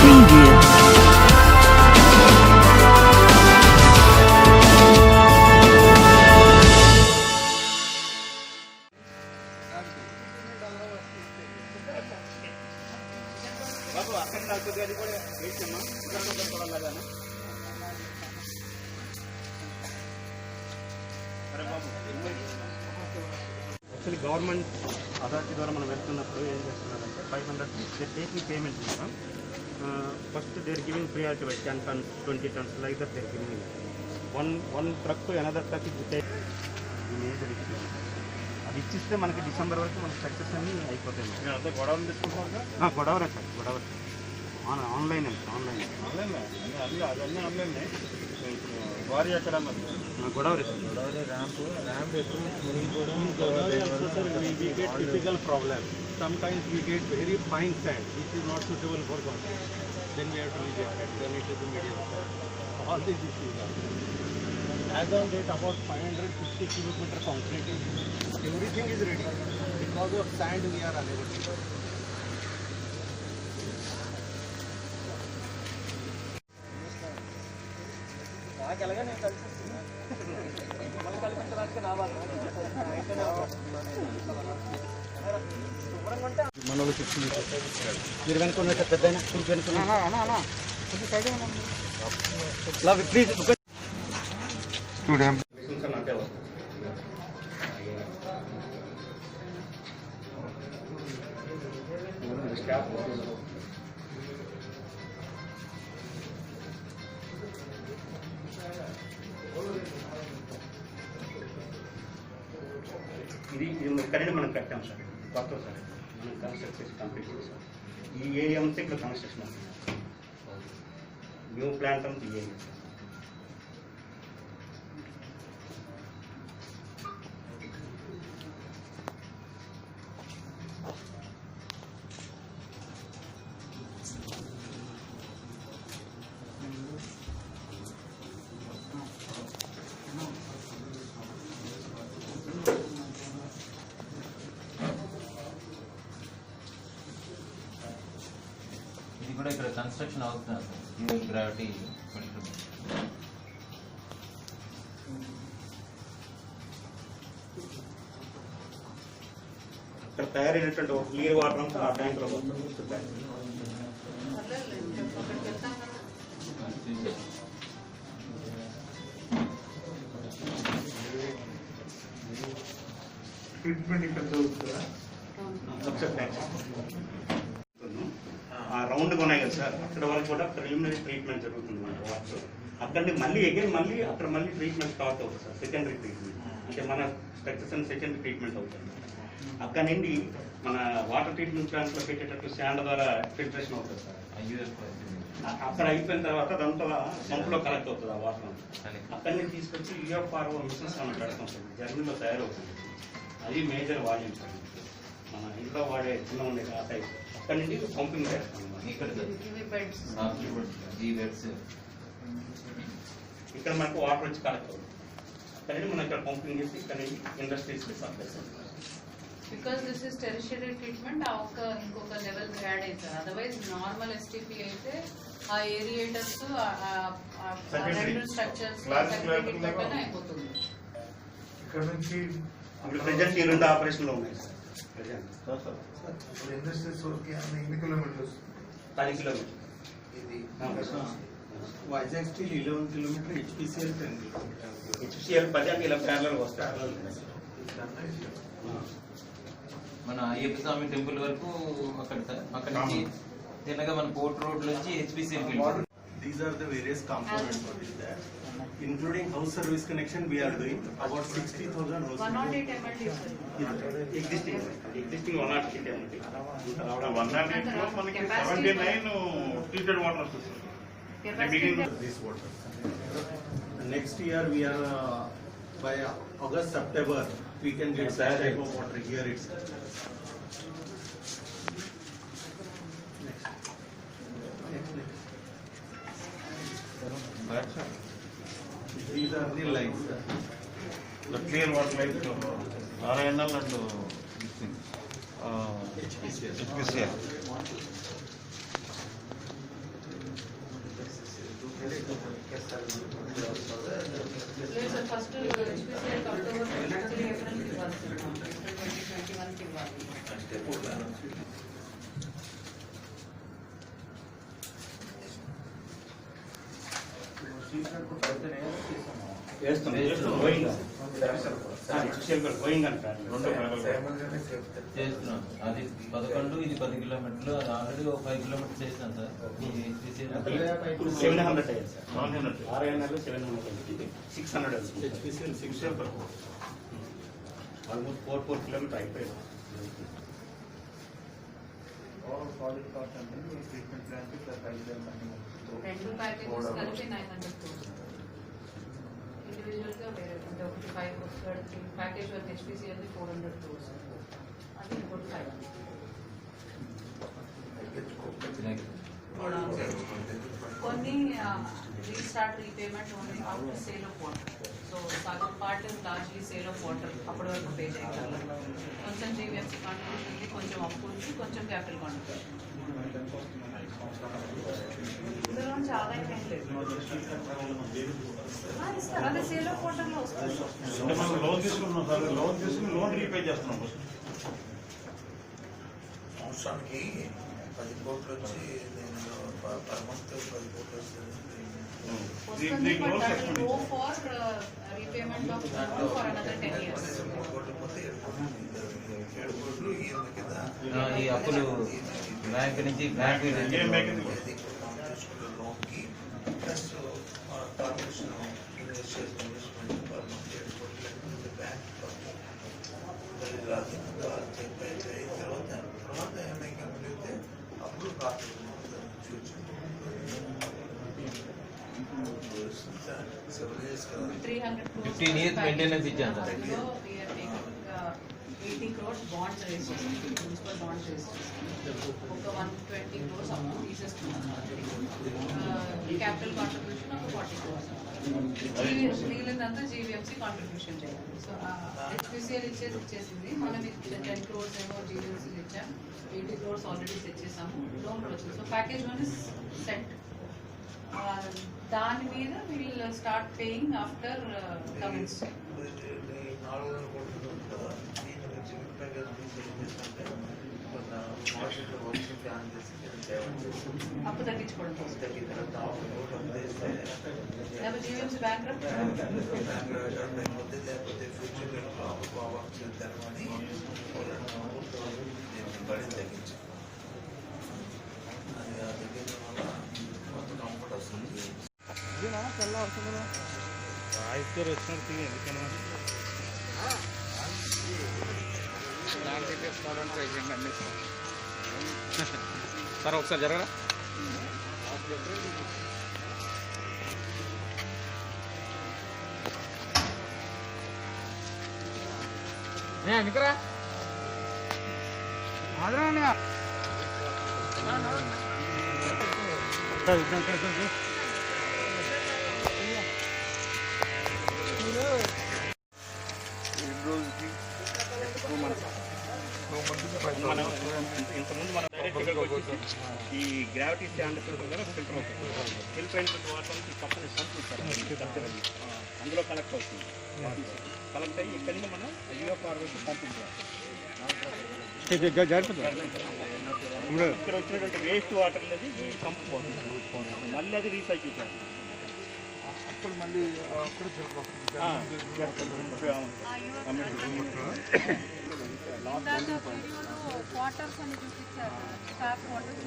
Media. Actually, government authority ద్వారా మనం వెళ్తున్నప్పుడు ఏం చేస్తున్నారంటే 500 టేకింగ్ పేమెంట్ ఇస్తాం. First there giving priority by 10 tons 20 tons like that there giving one truck to another truck major issue. అది ఇచ్చిస్తే మనకి డిసెంబర్ వరకు మన స్ట్రక్చర్స్ అన్నీ అయిపోతాయి. అంతా గొడవలు తీసుకుంటున్నారుగా? గొడవరే సార్, గొడవరే. ఆన్లైన్ ఆన్లైన్ అన్నీ ఆన్లైన్ వారి ఎక్కడ గొడవరే sir. typical problem. Sometimes we get very fine sand which is not suitable for concrete. Then we have to reject it. Then it is the medium sand. All these issues are there. As on date, about 550 kilometer concrete is everything is ready. Because of sand we are unable to do. మనోళ్ళు 60 మీరు వెనుకున్న పెద్ద please ఇది ఇక్కడనే మనం కట్టాం sir. కొత్త sir మనం కన్స్ట్రక్ట్ చేసి కంప్లీట్ చేసాం. ఈ ఏరియా అంతా ఇక్కడ కన్స్ట్రక్షన్ అవుతుంది. న్యూ ప్లాంట్ అంతా ఈ ఏరియా సార్. కూడా ఇక్కడ కన్స్ట్రక్షన్ అవుతుంది సార్. గ్రావిటీ ఇక్కడ తయారైనటువంటి ఒక క్లియర్ వాటర్ అంతా ఆ ట్యాంక్ లో ట్రీట్మెంట్ ఇక్కడ జరుగుతుందా? రౌండ్గా ఉన్నాయి కదా సార్, అక్కడ వరకు కూడా ప్రిలిమినరీ ట్రీట్మెంట్ జరుగుతుంది మన వాటర్. అక్కడి మళ్ళీ అక్కడ మళ్ళీ ట్రీట్మెంట్ స్టార్ట్ అవుతుంది సార్. సెకండరీ ట్రీట్మెంట్ అంటే మన స్ట్రక్చర్స్ అండ్ సెకండరీ ట్రీట్మెంట్ అవుతుంది. అక్కడ నుండి మన వాటర్ ట్రీట్మెంట్ ప్లాంట్లో పెట్టేటట్టు శాండ్ ద్వారా ఫిల్టరేషన్ అవుతుంది సార్. అక్కడ అయిపోయిన తర్వాత అదంతా పంపులో కలెక్ట్ అవుతుంది ఆ వాటర్. అక్కడి నుంచి తీసుకొచ్చి యూఎఫ్ఆర్ఓ మిషన్స్ మనం పెడతాం సార్. జర్మనీలో తయారవుతుంది. అది మేజర్ వాల్యూమ్ సార్. మన ఇంట్లో వాడే చిన్న ఉండే ఆ టైప్ అక్కడి నుండి పంపింగ్ చేస్తాం. ఇక్కడ మనకు వాటర్ వచ్చి కలెక్ట్ అవుతుంది. అక్కడ నుండి మనం ఇక్కడ పంపింగ్ చేసి ఇక్కడ నుండి ఇండస్ట్రీస్కి సప్లై చేస్తాం. Because this is tertiary treatment, ఇంకొక లెవెల్ యాడ్ అవుతుంది. అదర్వైజ్ నార్మల్ ఎస్టీపీ అయితే ఆ ఏరియేటర్స్ రెండు స్ట్రక్చర్స్ అయిపోతుంది. ఇక్కడ నుంచి ఇప్పుడు ప్రెజెంట్ ఈ రెండు ఆపరేషన్లో ఉన్నాయి సార్. ఇండస్ట్రీస్ వరకు ఎన్ని కిలోమీటర్స్? 10 కిలోమీటర్. ఇది Vizag steel 11 kilometre, HPCL 10 kilometre. HPCL 10 ఇలా ప్యారలల్ వస్తారు. మన అయ్యప్ప స్వామి టెంపుల్ వరకు అక్కడ నుంచి తిన్నగా మన పోర్ట్ రోడ్ నుంచి HPCL. These are the various components what is there, including house service connection. We are doing about 60,000 house. 108 MLD existing 108 MLD. 108 లో మనకి 79 ట్రీటెడ్ వాటర్ వస్తుంది. This water. Next year we are by August September we can get that type of water here itself. These are the lines. The clear water like RNL and HPCL. లేదు sir, first HPCL October actually ఏప్రిల్కి ఇవ్వాలి sir, April 2021కి ఇవ్వాలి. వేస్తాం going going అంటారు. చేస్తున్నాం. అది 11, ఇది 10 కిలోమీటర్లు. అది ఆల్రెడీ ఒక 5 కిలోమీటర్లు చేసినాం సార్. ఇప్పుడు 700 అయ్యారు సార్. 600 700 600 HPCL 6 ఆల్మోస్ట్ 4 కిలోమీటర్ అయిపోయింది. రెండు ప్యాకేజెస్ కలిపి 900 crores. ఇండివిజువల్ గా వేరే అంటే ఒకటి 5 ప్యాకేజ్ వర్క్ HPCL 400 crores. అది ఇంకోటి 500. కొన్ని restart repayment only after sale of water. So సగం part largely sale of water అప్పటి వరకు పే చేయగలరు. కొంచెం GVMC కాంట్రిబ్యూషన్ ఉంది, కొంచెం అప్పు ఉంది, కొంచెం క్యాపిటల్ కాంట్రిబ్యూషన్. ఇందులో నుంచి ఆదాయం ఏం లేదు. ఇస్తారు, అదే సేల్ ఆఫ్ వాటర్ లో వస్తుంది. లోన్ తీసుకున్నాం సార్, లోన్ తీసుకుని లోన్ రీపే చేస్తున్నాం. సంవత్సరానికి 10 కోట్లు వచ్చి దీనిలో పర్ మంత్ 10 కోట్లు వస్తుంది. వస్తుంది, but that will go for repayment of loan for another 10 years. 3 కోట్లు పోతే 7 కోట్లు ఈఎం కింద ఈ అప్పులు బ్యాంక్ నుంచి బ్యాంక్ తీసుకున్న లోన్కి ప్లస్ కార్పొరేషన్ ఇన్వెస్ట్ చేసిన ఇన్వెస్ట్మెంట్ పర్ మంత్ 7 కోట్లు లేకపోతే బ్యాంక్ రాదు. అయిన తర్వాత ఏమైనా మిగిలితే అప్పుడు కార్పొరేషన్ చూపించారు. 300 crores 15 years maintenance ఇచ్చాం సార్. అందులో we are taking 80 crores bonds raise చేస్తాం, మున్సిపల్ బాండ్స్ raise చేస్తాం. ఒక 120 crores అమౌంట్ తీసేస్తున్నాం. క్యాపిటల్ కాంట్రిబ్యూషన్ ఒక 40 crores. మిగిలినంతా GVMC కాంట్రిబ్యూషన్ చేయాలి. సో HPCL ఇచ్చేసింది. మనం 10 crores ఏమో GVMC ఇచ్చాం, 80 crores ఆల్రెడీ తెచ్చేసాము. లోన్ కూడా వచ్చింది. So package 1 is set. దాని మీద will start paying after Cummins. 400 కోట్లు కదా, దీని నుంచి ప్యాకేజ్ తీసుకుంటే మార్కెట్లో వచ్చి ప్లాన్ చేసి అప్పు తగ్గించుకోవడం కోసం. తగ్గిన తర్వాత లేకపోతే GVMC బ్యాంక్రప్ట్ లేకపోతే ఫ్యూచర్లో బాగా చేద్దామని బడి తగ్గించాం. అది ఆ తగ్గించడం వల్ల కొంత కంఫర్ట్ వస్తుంది. సార్ ఒకసారి జరగరా. నికరా ఇంతకుముందు మనం డైరెక్ట్ ఈ గ్రావిటీ స్టాండ్ ఫిల్టర్ అవుతుంది. ఫిల్టర్ అయిన వాటర్ పక్కన సంప్ ఇచ్చారు, అందులో కలెక్ట్ అవుతుంది. కలెక్ట్ అయ్యి ఇక్కడి నుంచి మనం UFR వచ్చి పంపించాలి. ఇక్కడ వచ్చినటువంటి వేస్ట్ వాటర్ అనేది ఈ పంప్ పోతుంది, మళ్ళీ అది రీసైకిల్ చేయాలి. అప్పుడు మళ్ళీ వాటర్స్ అని చూపించారు, ట్యాప్ వాటర్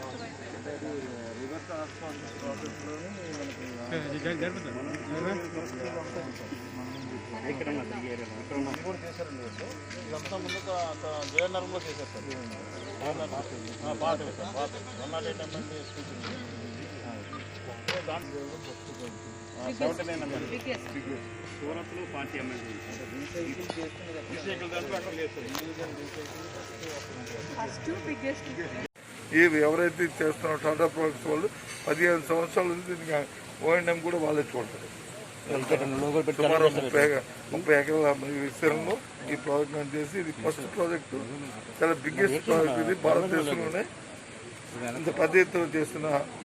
ఇక్కడ కూడా చేశారండి. ఇదంతా ముందు జయనగరంలో చేశారు సార్. పాత పాత 108 MLD దాంట్లో 79 MLD సూరత్లో 40 MLD దాంట్లో అక్కడ లేదు. ఇవి ఎవరైతే చేస్తున్నారో టాటా ప్రొడక్ట్స్ వాళ్ళు 15 సంవత్సరాల నుంచి దీనికి O&M కూడా వాళ్ళే చూడతారు. సుమారు 30 ఎకరాల విస్తీర్ణంలో ఈ ప్రాజెక్ట్ మనం చేసి, ఇది ఫస్ట్ ప్రాజెక్టు, చాలా బిగ్గెస్ట్ ప్రాజెక్ట్. ఇది భారతదేశంలోనే ఇంత పెద్ద ఎత్తున చేస్తున్న